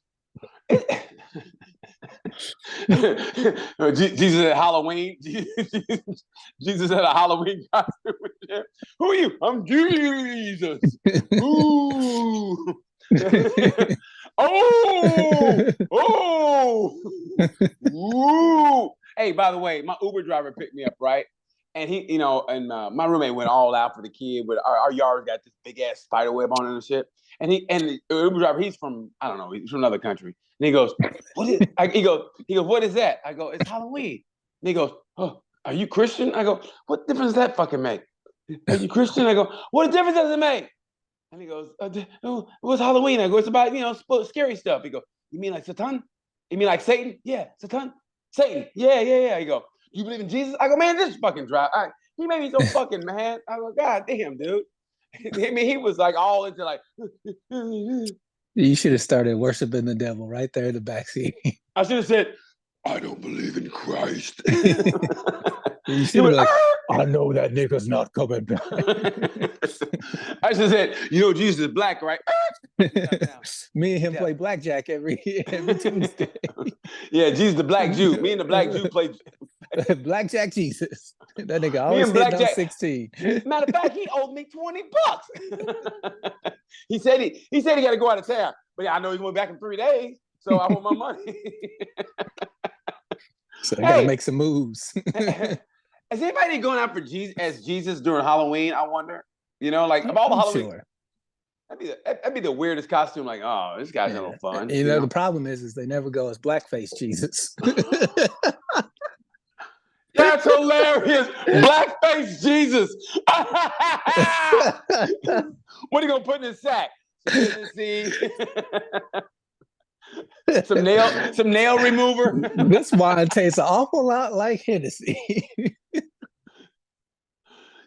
Jesus at Halloween. Jesus had a Halloween costume. Who are you? I'm Jesus. Ooh. Ooh. Hey, by the way, my Uber driver picked me up, right? And he, my roommate went all out for the kid. But our yard got this big ass spider web on it and shit. And the Uber driver, he's from, I don't know, he's from another country. And he goes, what is? He goes, what is that? I go, it's Halloween. And he goes, oh, are you Christian? I go, what difference does that fucking make? Are you Christian? I go, what difference does it make? And he goes, what's Halloween? I go, it's about, scary stuff. He goes, you mean like Satan? You mean like Satan? Yeah, Satan. Satan. Yeah. He goes, you believe in Jesus? I go, man, this fucking drive. He made me so fucking mad. I go, God damn, dude. I mean, he was like all into like. You should have started worshiping the devil right there in the backseat. I should have said, I don't believe in Christ. You should have like, I know that nigga's not coming back. I should have said, Jesus is black, right? Me and him play blackjack every Tuesday. Yeah, Jesus the black Jew. Me and the black Jew play Blackjack Jesus. That nigga Me always and hitting on Blackjack. 16. Matter of fact, he owed me $20. he said he got to go out of town, but yeah, I know he's going back in 3 days, so I want my money. So they gotta make some moves. Has anybody going out for Jesus as Jesus during Halloween? I wonder. You know, like of all the I'm Halloween, sure. that'd be the weirdest costume. Like, oh, this guy's having fun. You know, the problem is they never go as blackface Jesus. That's hilarious. Blackface Jesus. What are you gonna put in his sack? Some nail remover. This wine tastes an awful lot like Hennessy.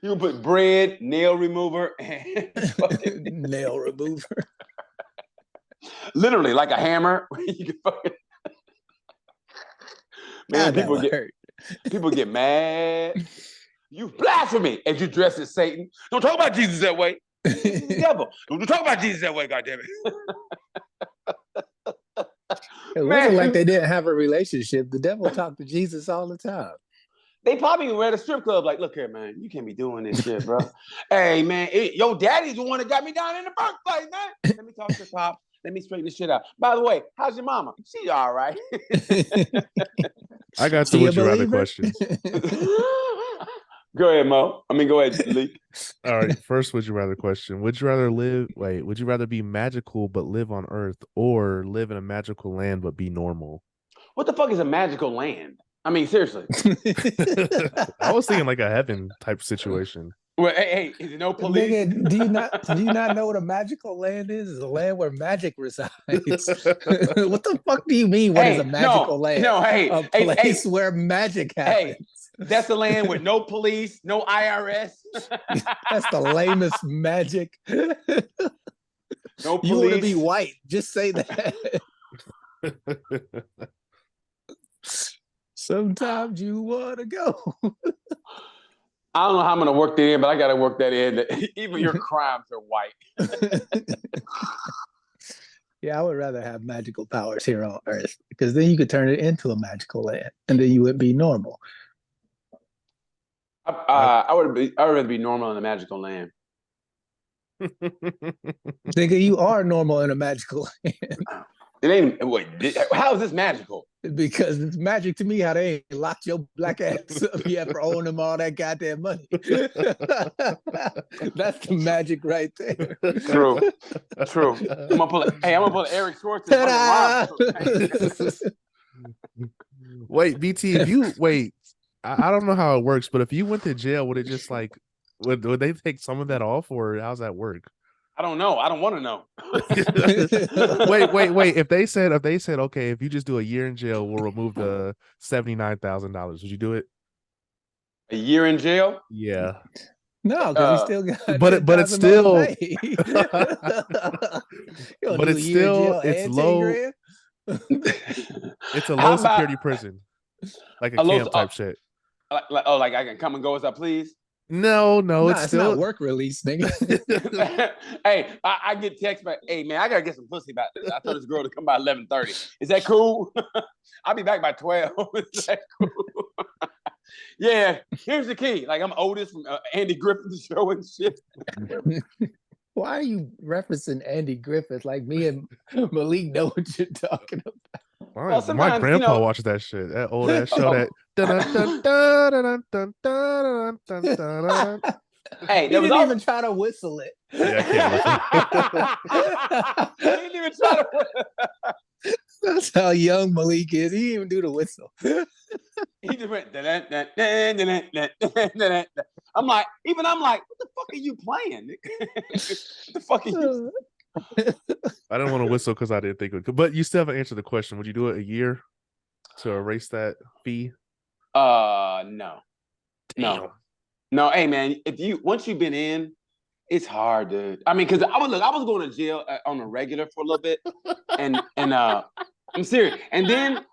You can put bread, nail remover, and Nail remover. Literally like a hammer. You can fucking... Man, people get mad. You blasphemy if you dress as Satan. Don't talk about Jesus that way. He's the devil. Don't talk about Jesus that way, goddammit. It wasn't like they didn't have a relationship. The devil talked to Jesus all the time. They probably were at a strip club like, look here, man, you can't be doing this shit, bro. Hey, man, your daddy's the one that got me down in the first place, man. Let me talk to Pop. Let me straighten this shit out. By the way, how's your mama? She's all right. I got some would you rather questions. Go ahead, Mo. Go ahead, Lee. All right, first would you rather question. Would you rather be magical but live on Earth, or live in a magical land but be normal? What the fuck is a magical land? I mean, seriously. I was thinking like a heaven type situation. Well, hey, is there no police? Nigga, do you not know what a magical land is? It's a land where magic resides. What the fuck do you mean? What is a magical land? No, a place where magic happens. Hey, that's the land with no police, no IRS. That's the lamest magic. No police. You want to be white? Just say that. Sometimes you want to go. I don't know how I'm going to work that in, but I got to work that in. Even your crimes are white. Yeah, I would rather have magical powers here on Earth, because then you could turn it into a magical land, and then you would be normal. I would rather be normal in a magical land. Nigga, you are normal in a magical land. It ain't. Wait, how is this magical? Because it's magic to me how they locked your black ass up yet for owing them all that goddamn money. That's the magic right there. True. I'm gonna pull Eric Schwartz. Wait, BT, if you wait, I don't know how it works, but if you went to jail, would it just like would they take some of that off, or how's that work? I don't know. I don't want to know. Wait. If they said, okay, if you just do a year in jail, we'll remove the $79,000. Would you do it? A year in jail? Yeah. No, because he still got. But it's still. But it's still low. It's a low security prison, like a camp type shit. Like I can come and go as I please. No, it's still not work release, nigga. Hey, I get text back. Hey, man, I gotta get some pussy about this. I told this girl to come by 11:30. Is that cool? I'll be back by 12. Is that cool? Yeah. Here's the key. Like I'm Otis from Andy Griffith's show and shit. Why are you referencing Andy Griffith? Like me and Malik know what you're talking about. My grandpa watches that shit. That old ass show. Hey, he didn't even try to whistle it. Yeah, I he didn't even try to whistle. That's how young Malik is. He didn't even do the whistle. He just went. I'm like, what the fuck are you playing? What the fuck are you? I didn't want to whistle because I didn't think it could. But you still haven't answered the question. Would you do it a year to erase that fee? No. Hey, man, once you've been in, it's hard, dude. I mean, because I was going to jail on a regular for a little bit, and I'm serious. And then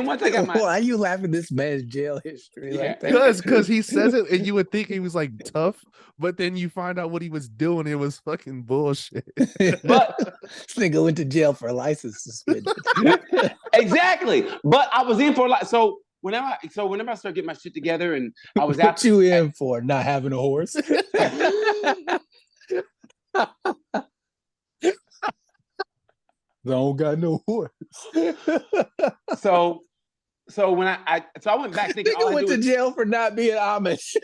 once I got my, why are you laughing at this man's jail history like that? Because he says it, and you would think he was like tough, but then you find out what he was doing. It was fucking bullshit. But this nigga went to jail for a license suspension. Exactly. But I was in for a lot. So whenever I start getting my shit together, and I was out. What you in for? Not having a horse? I don't got no horse. So when I went back thinking, Nigga went to jail for not being Amish.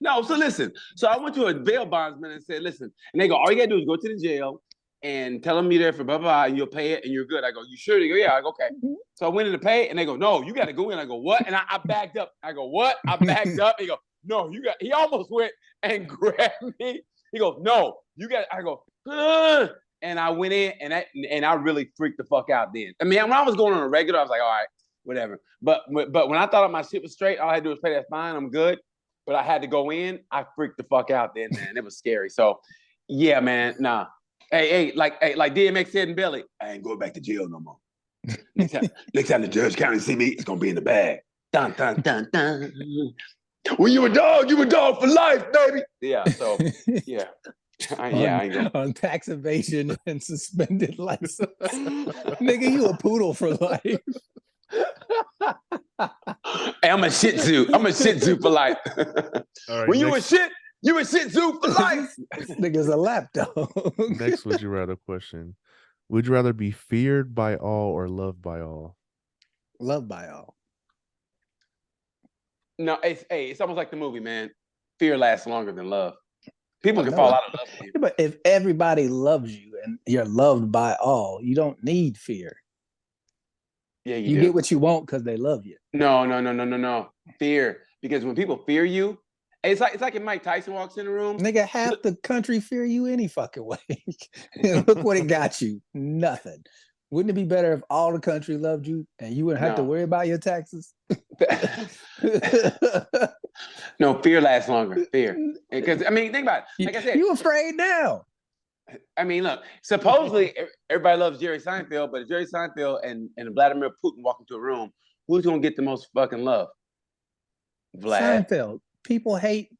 No, so listen. So I went to a bail bondsman and said, listen, and they go, all you gotta do is go to the jail and tell them you're there for blah, blah, blah, and you'll pay it and you're good. I go, you sure? They go, yeah. I go, okay. So I went in to pay and they go, no, you got to go in. I go, what? And I backed up. I go, what? I backed up. He go, no, he almost went and grabbed me. He goes, no, you got, I go, ugh. And I went in and I really freaked the fuck out then. I mean, when I was going on a regular, I was like, all right, whatever. But when I thought my shit was straight, all I had to do was pay that fine. I'm good. But I had to go in. I freaked the fuck out then, man. It was scary. So, yeah, man, nah. Hey, like DMX said in Belly, I ain't going back to jail no more. Next time the judge county see me, it's gonna be in the bag. Dun dun dun dun. When you a dog for life, baby. Yeah. So, yeah. I ain't gonna. On tax evasion and suspended license. Nigga, you a poodle for life. Hey, I'm a Shih Tzu. I'm a Shih Tzu for life. All right, When you a Shih Tzu for life. This nigga's a lapdog. Next, would you rather question? Would you rather be feared by all or loved by all? Loved by all. No, it's almost like the movie, man. Fear lasts longer than love. People can fall out of love with you. But if everybody loves you and you're loved by all, you don't need fear. Yeah, You do. get what you want because they love you. No. Fear. Because when people fear you, it's like if Mike Tyson walks in the room. Nigga, half the country fear you any fucking way. And look what it got you. Nothing. Wouldn't it be better if all the country loved you and you wouldn't have to worry about your taxes? No, fear lasts longer. Fear. Because, I mean, think about it. Like I said. You afraid now. I mean, look, supposedly everybody loves Jerry Seinfeld, but if Jerry Seinfeld and Vladimir Putin walk into a room, who's going to get the most fucking love? Vlad. Seinfeld. People hate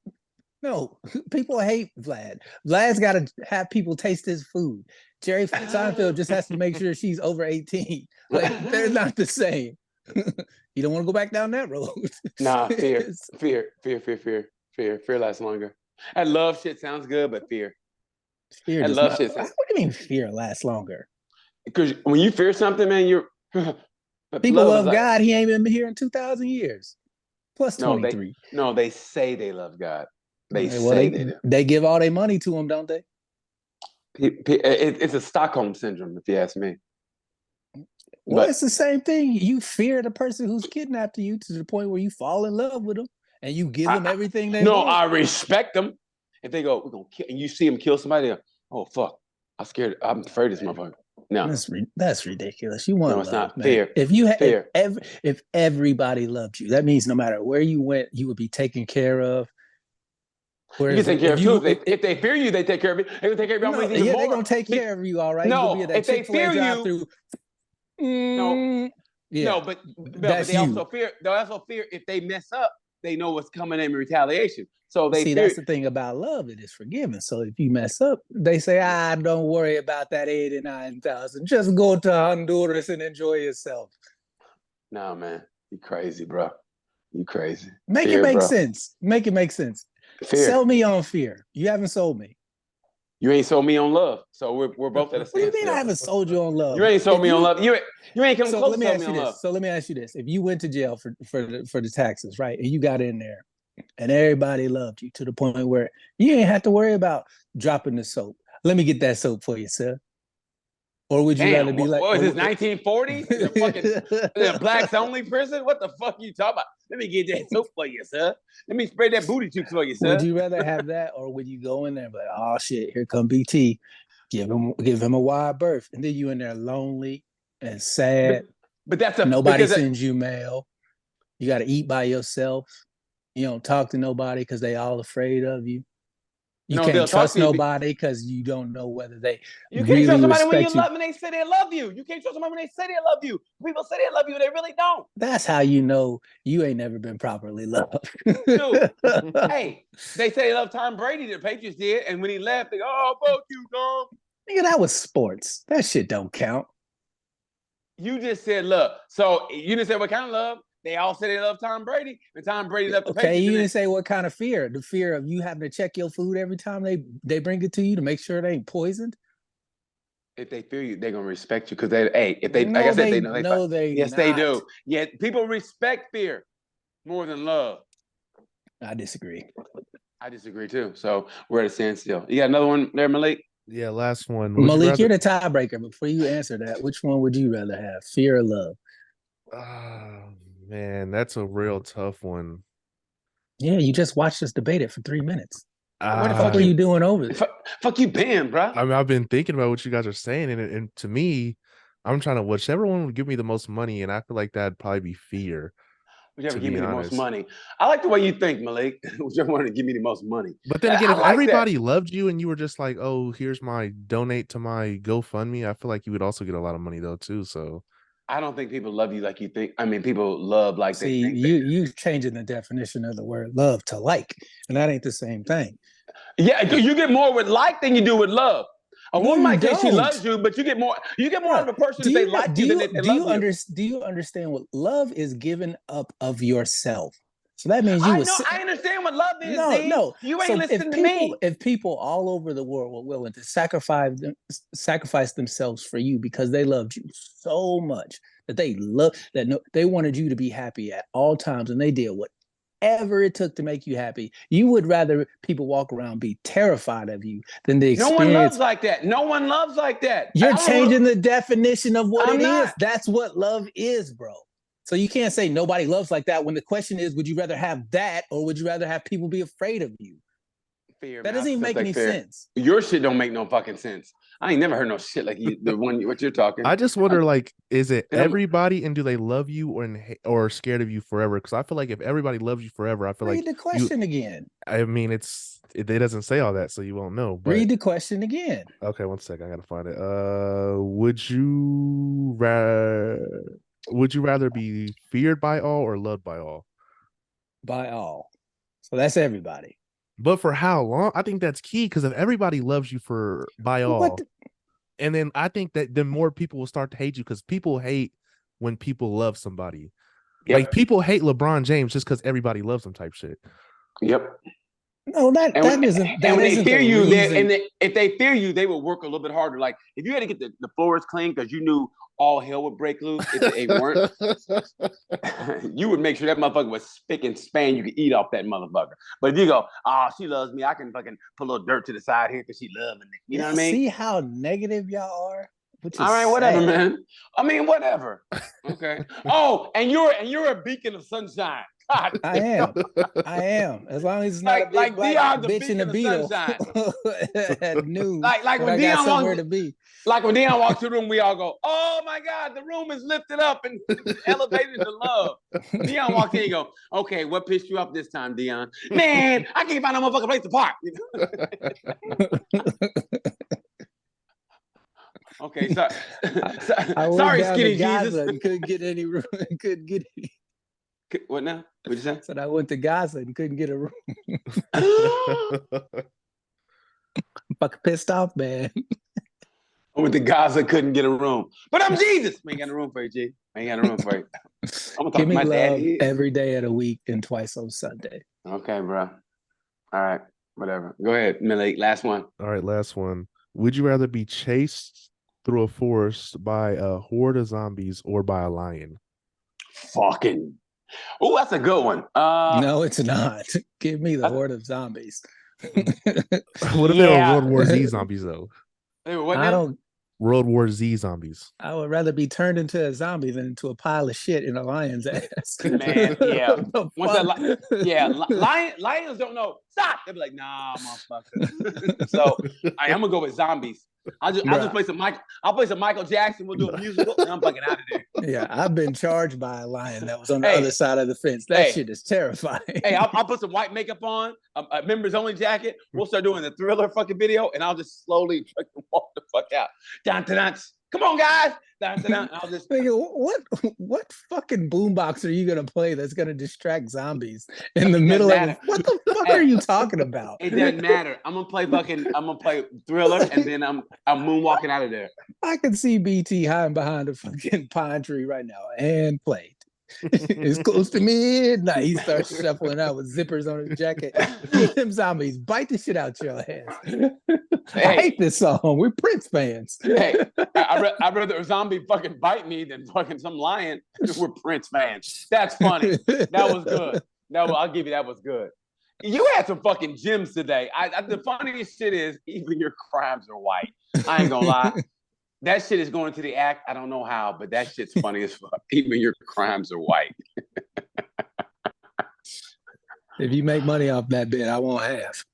Vlad. Vlad's got to have people taste his food. Jerry Seinfeld just has to make sure she's over 18. Like, they're not the same. You don't want to go back down that road. Nah, fear lasts longer. I love shit sounds good, but fear. Fear. I love shit. What do you mean fear lasts longer? Because when you fear something, man, you're. People love God. He ain't been here in 2,000 years. Plus 23. No, they say they love God. They give all their money to him, don't they? It's a Stockholm syndrome, if you ask me. Well, it's the same thing. You fear the person who's kidnapped you to the point where you fall in love with them and you give them everything they want. I respect them. If they go, we're gonna kill, and you see them kill somebody, oh fuck, I'm afraid of this motherfucker. No, that's ridiculous. You want it's not man. Fear. If everybody loved you, that means no matter where you went, you would be taken care of. Whereas you can take care of you. If they fear you, they take care of you. They can take care of you. Yeah, they're gonna take care of you, all right. No, if they fear you, but they also fear. They also fear if they mess up, they know what's coming in retaliation. So that's the thing about love. It is forgiving. So if you mess up, they say, don't worry about that 89,000. Just go to Honduras and enjoy yourself. No, man, you crazy, bro. You crazy. Make it make sense. Make it make sense. Fear. Sell me on fear. You haven't sold me. You ain't sold me on love. So we're both at the same. What do you mean I haven't sold you on love? You ain't sold me on love. You ain't come close to selling me on love. So let me ask you this: if you went to jail for the taxes, right, and you got in there, and everybody loved you to the point where you ain't have to worry about dropping the soap. Let me get that soap for you, sir. Or would you rather be like, what is this, 1940s? The blacks only prison? What the fuck are you talking about? Let me get that soap for you, sir. Let me spray that booty juice for you, sir. Would you rather have that, or would you go in there and be like, oh shit, here come BT, give him a wide berth, and then you in there lonely and sad. But that's nobody sends you mail. You got to eat by yourself. You don't talk to nobody because they all afraid of you. You can't trust nobody because you don't know whether they. You can't trust somebody when they say they love you. You can't trust somebody when they say they love you. People say they love you, they really don't. That's how you know you ain't never been properly loved. Dude, hey, they say they love Tom Brady. The Patriots did, and when he left, they go, "Oh, fuck you, Tom." Nigga, that was sports. That shit don't count. You just said love. So you didn't say what kind of love. They all say they love Tom Brady, and Tom Brady left the Okay, Patriots. you and didn't say what kind of fear. The fear of you having to check your food every time they bring it to you to make sure it ain't poisoned. if they fear you, they're gonna respect you because if they, like No, I said, they they know they no, fight. they Yes, they not. do. Yeah, people respect fear more than love. I disagree. I disagree too. So we're at a standstill. You got another one there, Malik? Yeah, last one. Would you Malik, rather? you're the tiebreaker. Before you answer that, which one would you rather have, fear or love? Oh, man, that's a real tough one. Yeah, you just watched us debate it for 3 minutes. What the fuck Ah, are you doing over there? Fuck you, Ben, bro. I mean, I've been thinking about what you guys are saying, and to me, I'm trying to whichever one would give me the most money, and I feel like that'd probably be fear. Whichever To give be me the most honest. money. I like the way you think, Malik. Whichever one to give me the most money. But then again, I if like that. everybody loved you and you were just like, "Oh, here's my donate to my GoFundMe," I feel like you would also get a lot of money though too. So I don't think people love you like you think. I mean, people love like See, they think. you changing the definition of the word love to like, and that ain't the same thing. Yeah, you get more with like than you do with love. A No, woman you might say she don't. loves you, but you get more out of a person if they like you than if they do love you you. do you understand what love is? Giving up of yourself. So that means you I would know. si- I understand what love is. no, D. no. You ain't So listening to me. if people all over the world were willing to sacrifice themselves for you because they loved you so much that they wanted you to be happy at all times, and they did whatever it took to make you happy, you would rather people walk around be terrified of you than the No experience. one loves like that. No one loves like that. You're changing the definition of what I'm it is. not. That's what love is, bro. So you can't say nobody loves like that when the question is, would you rather have that or would you rather have people be afraid of you? Fear, That man. doesn't even make any sense. Your shit don't make no fucking sense. I ain't never heard no shit like what you're talking. I just wonder, like, is it And I'm- everybody, and do they love you or scared of you forever? Because I feel like if everybody loves you forever, I feel Read like the question again. I mean, it doesn't say all that, so you won't know. But Read the question again. okay, one second, I gotta find it. Would you rather be feared by all or loved by all? By all. So that's everybody. But for how long? I think that's key, because if everybody loves you by all, and then I think that then more people will start to hate you, because people hate when people love somebody. Yep. Like people hate LeBron James just because everybody loves him type shit. Yep. No, that isn't. And when they fear you, reason. if they fear you, they will work a little bit harder. Like if you had to get the floors clean because you knew all hell would break loose if they weren't, you would make sure that motherfucker was spick and span. You could eat off that motherfucker. But if you go, she loves me, I can fucking put a little dirt to the side here because she loves me. You know what I mean? See how negative y'all are? All right, whatever, man. I mean, whatever. Okay. And you're a beacon of sunshine. God, I am. As long as it's not a big like black Deion, the bitch in the beacon of Beetle at noon. like when I got Deion somewhere walks, to be. like when Deion walks to the room, we all go, "Oh my God, the room is lifted up and elevated to love." Deion walks in, you go, "Okay, what pissed you off this time, Deion? Man, I can't find no motherfucking place to park." Okay, sorry, Skinny Jesus. Couldn't get any room. Couldn't get any. What now? What'd you say? Said I went to Gaza and couldn't get a room. Fucking pissed off, man. I went to Gaza, couldn't get a room. But I'm Jesus. I ain't got a room for you, G. I ain't got a room for you. I'm gonna talk Give to me my love daddy. every day of the week and twice on Sunday. Okay, bro. All right, whatever. Go ahead, Malik. Last one. All right, last one. Would you rather be chased through a forest by a horde of zombies or by a lion? Fucking. Oh, that's a good one. No, it's not. Give me the horde of zombies. What if they were World War Z zombies though? World War Z zombies. I would rather be turned into a zombie than into a pile of shit in a lion's ass. Man, yeah. Lions don't know. Stop. They'll be like, nah, motherfucker. So I'm gonna go with zombies. I'll just play some Michael. I'll play some Michael Jackson. We'll do a musical, and I'm fucking out of there. Yeah, I've been charged by a lion that was on the other side of the fence. That shit is terrifying. Hey, I'll put some white makeup on, a members only jacket. We'll start doing the Thriller fucking video, and I'll just slowly fucking walk the fuck out. Dun, dun, dun. Come on, guys. I'll just what fucking boombox are you gonna play that's gonna distract zombies in the It doesn't middle of matter. what the fuck Hey. are you talking about? It doesn't matter. I'm gonna play Thriller, and then I'm moonwalking out of there. I can see BT hiding behind a fucking pine tree right now and played. It's close to midnight. He starts shuffling out with zippers on his jacket. Them zombies bite the shit out your ass. I hate this song. We're Prince fans. Hey, I'd rather a zombie fucking bite me than fucking some lion. We're Prince fans. That's funny. That was good. I'll give you that was good. You had some fucking gems today. The funniest shit is even your crimes are white. I ain't gonna lie. That shit is going to the act. I don't know how, but that shit's funny as fuck. Even your crimes are white. If you make money off that bit, I won't have.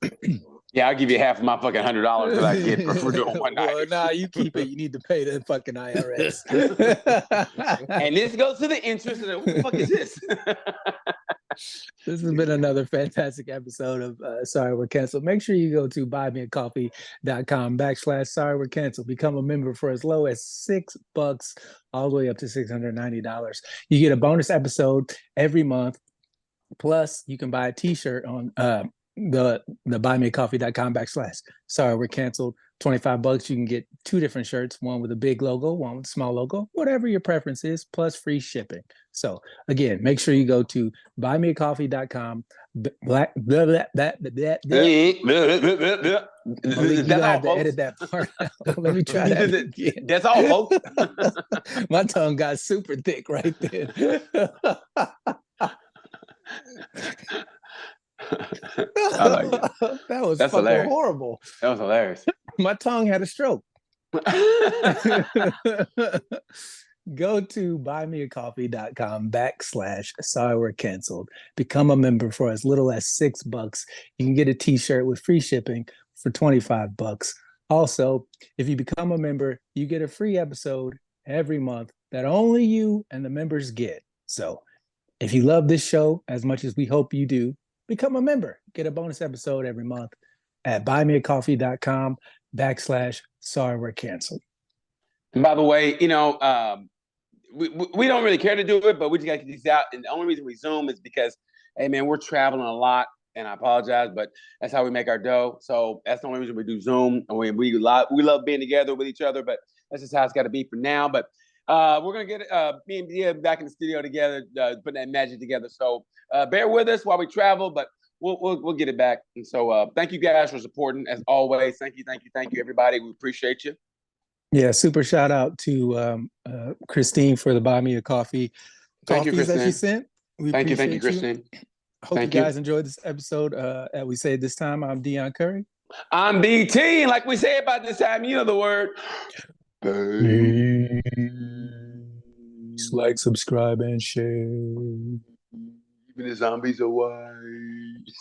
Yeah, I'll give you half of my fucking $100 that I get for doing one night. Well, nah, you keep it. You need to pay the fucking IRS. And this goes to the interest of what the fuck is this? This has been another fantastic episode of Sorry We're Canceled. Make sure you go to buymeacoffee.com/Sorry We're Canceled. Become a member for as low as $6, all the way up to $690. You get a bonus episode every month. Plus, you can buy a t-shirt on the buymeacoffee.com/Sorry We're Canceled. $25. You can get 2 different shirts, one with a big logo, one with a small logo, whatever your preference is, plus free shipping. So again, make sure you go to buymeacoffee.com. You have to edit that part out. Let me try that again. That's all, folks. My tongue got super thick right there. I like it. That's fucking hilarious. horrible. That was hilarious. My tongue had a stroke. Go to buymeacoffee.com/Sorry We're Canceled. Become a member for as little as $6. You can get a t-shirt with free shipping for $25. Also, if you become a member, you get a free episode every month that only you and the members get. So if you love this show as much as we hope you do, become a member. Get a bonus episode every month at buymeacoffee.com/Sorry We're Canceled. And by the way, we don't really care to do it, but we just got to get these out. And the only reason we Zoom is because, hey, man, we're traveling a lot. And I apologize, but that's how we make our dough. So that's the only reason we do Zoom. And we love being together with each other, but that's just how it's got to be for now. But we're going to get me and Dia back in the studio together, putting that magic together. So bear with us while we travel, but we'll get it back. And so thank you guys for supporting, as always. Thank you, everybody. We appreciate you. Yeah, super shout out to Christine for the Buy Me a Coffee Thank you, coffees that she Christine. sent. We Thank you, appreciate Christine. Hope Thank you you. guys enjoyed this episode. As we say this time, I'm Dion Curry. I'm BT, and like we say about this time, you know the word. Peace. Like, subscribe, and share. Even the zombies are wise.